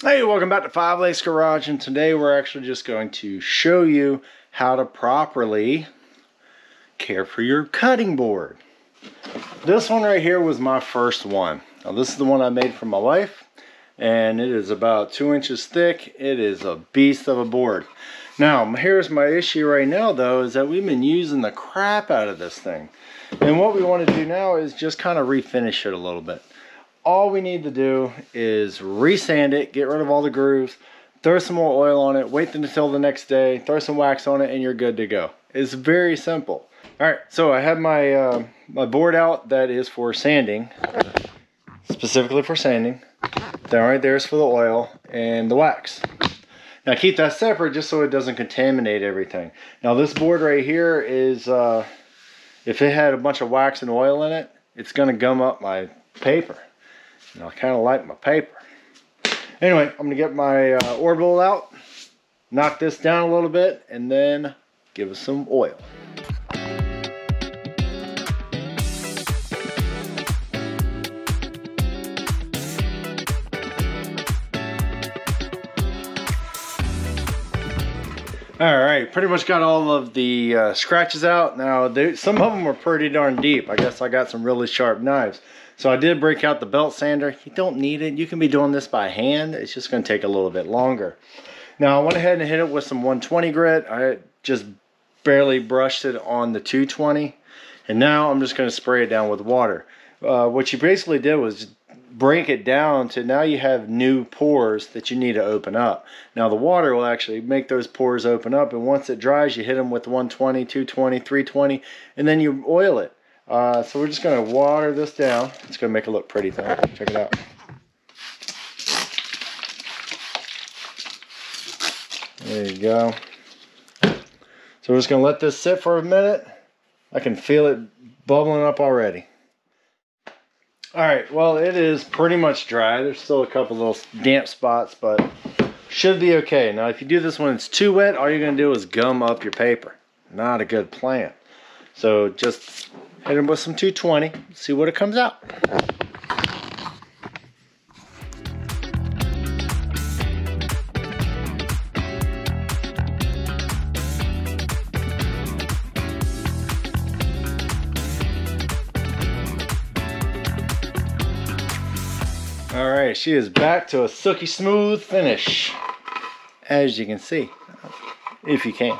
Hey, welcome back to Five Lakes Garage, and today we're actually just going to show you how to properly care for your cutting board. This one right here was my first one. Now this is the one I made for my wife, and it is about 2 inches thick. It is a beast of a board. Now here's my issue right now though, is that we've been using the crap out of this thing. And what we want to do now is just kind of refinish it a little bit. All we need to do is resand it, get rid of all the grooves, throw some more oil on it, wait until the next day, throw some wax on it, and you're good to go. It's very simple. All right, so I have my my board out that is for sanding, specifically for sanding. That right there is for the oil and the wax. Now keep that separate just so it doesn't contaminate everything. Now this board right here is, if it had a bunch of wax and oil in it, it's gonna gum up my paper. And I kind of like my paper. Anyway, I'm gonna get my orbital out, knock this down a little bit, and then give it some oil. Alright, pretty much got all of the scratches out. Now, some of them were pretty darn deep. I guess I got some really sharp knives. So I did break out the belt sander. You don't need it. You can be doing this by hand. It's just going to take a little bit longer. Now, I went ahead and hit it with some 120 grit. I just barely brushed it on the 220. And now I'm just going to spray it down with water. What you basically did was break it down to now you have new pores that you need to open up. Now the water will actually make those pores open up, and once it dries you hit them with 120, 220, 320, and then you oil it. So we're just going to water this down. It's going to make it look pretty though. Check it out. There you go. So we're just going to let this sit for a minute. I can feel it bubbling up already. Alright, well it is pretty much dry. There's still a couple little damp spots, but should be okay. Now if you do this when it's too wet, all you're going to do is gum up your paper. Not a good plan. So just hit them with some 220, see what it comes out. Alright, she is back to a silky smooth finish, as you can see, if you can.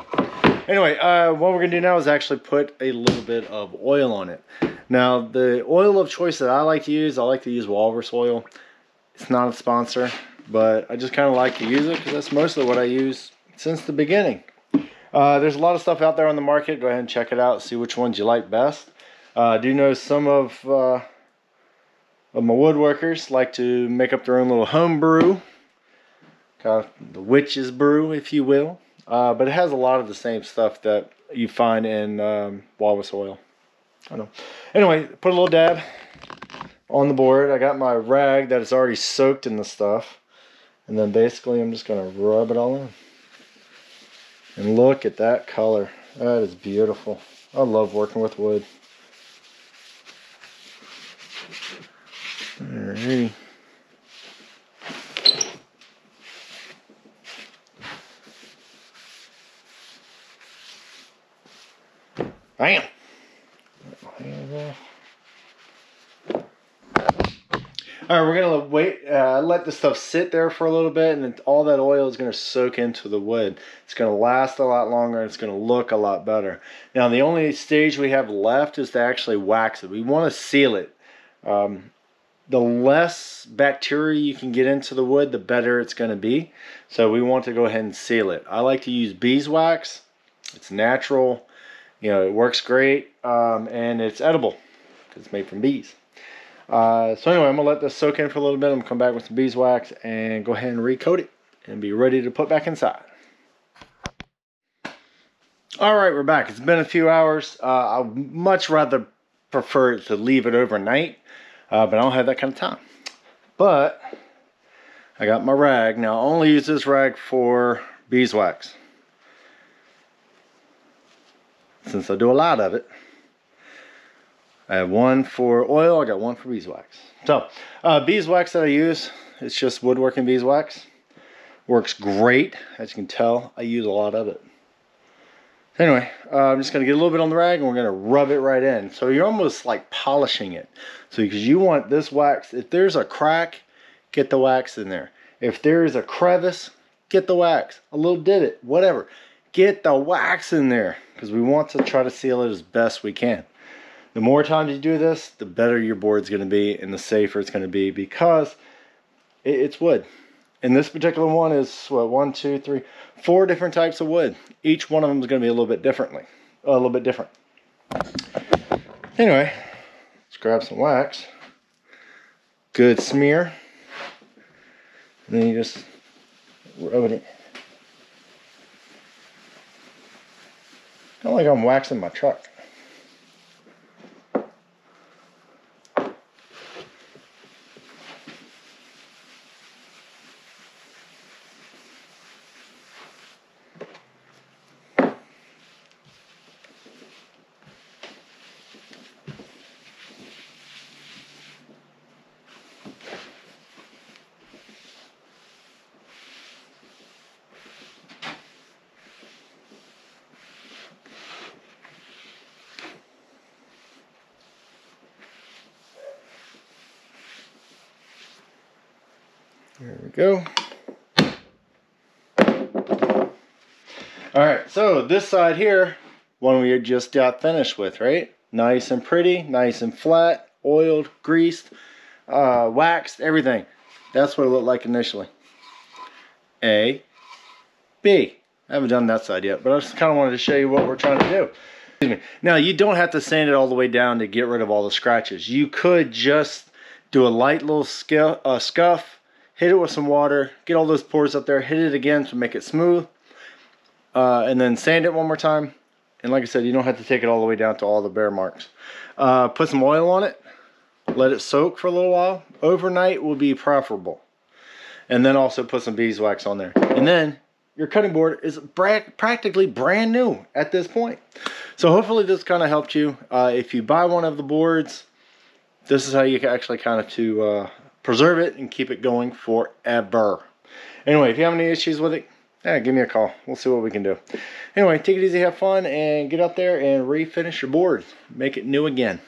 Anyway, what we're going to do now is actually put a little bit of oil on it. Now, the oil of choice that I like to use Walrus oil. It's not a sponsor, but I just kind of like to use it because that's mostly what I use since the beginning. There's a lot of stuff out there on the market. Go ahead and check it out, see which ones you like best. I do know some of my woodworkers like to make up their own little home brew. Kind of the witch's brew, if you will. But it has a lot of the same stuff that you find in walrus oil. I know. Anyway, put a little dab on the board. I got my rag that is already soaked in the stuff. And then basically I'm just going to rub it all in. And look at that color. That is beautiful. I love working with wood. Alrighty. Bam! Alright, we're going to wait, let this stuff sit there for a little bit, and then all that oil is going to soak into the wood. It's going to last a lot longer, and it's going to look a lot better. Now, the only stage we have left is to actually wax it. We want to seal it. The less bacteria you can get into the wood, the better it's going to be. So we want to go ahead and seal it. I like to use beeswax. It's natural. You know, it works great, and it's edible because it's made from bees. So anyway, I'm going to let this soak in for a little bit. I'm going to come back with some beeswax and go ahead and recoat it and be ready to put back inside. Alright, we're back. It's been a few hours. I'd much rather prefer to leave it overnight, but I don't have that kind of time. But I got my rag. Now, I only use this rag for beeswax, since I do a lot of it. I have one for oil, I got one for beeswax. So, beeswax that I use, it's just woodworking beeswax. Works great. As you can tell, I use a lot of it. Anyway, I'm just going to get a little bit on the rag and we're going to rub it right in. So you're almost like polishing it. So because you want this wax, if there's a crack, get the wax in there. If there's a crevice, get the wax. A little divot, whatever. Get the wax in there because we want to try to seal it as best we can. The more times you do this, the better your board's going to be and the safer it's going to be because it's wood. And this particular one is what, 1, 2, 3, 4 different types of wood. Each one of them is going to be a little bit different. Anyway, let's grab some wax. Good smear. And then you just rub it in. Kind of like I'm waxing my truck. There we go. Alright, so this side here, one we just got finished with, right? Nice and pretty, nice and flat, oiled, greased, waxed, everything. That's what it looked like initially. A, B. I haven't done that side yet, but I just kind of wanted to show you what we're trying to do. Excuse me. Now, you don't have to sand it all the way down to get rid of all the scratches. You could just do a light little scuff, hit it with some water, get all those pores up there, hit it again to make it smooth, and then sand it one more time. And like I said, you don't have to take it all the way down to all the bare marks. Put some oil on it, let it soak for a little while. Overnight will be preferable. And then also put some beeswax on there. And then your cutting board is practically brand new at this point. So hopefully this kind of helped you. If you buy one of the boards, this is how you can actually kind of to preserve it and keep it going forever. Anyway, if you have any issues with it, give me a call. We'll see what we can do. Anyway, take it easy, have fun, and get out there and refinish your board. Make it new again.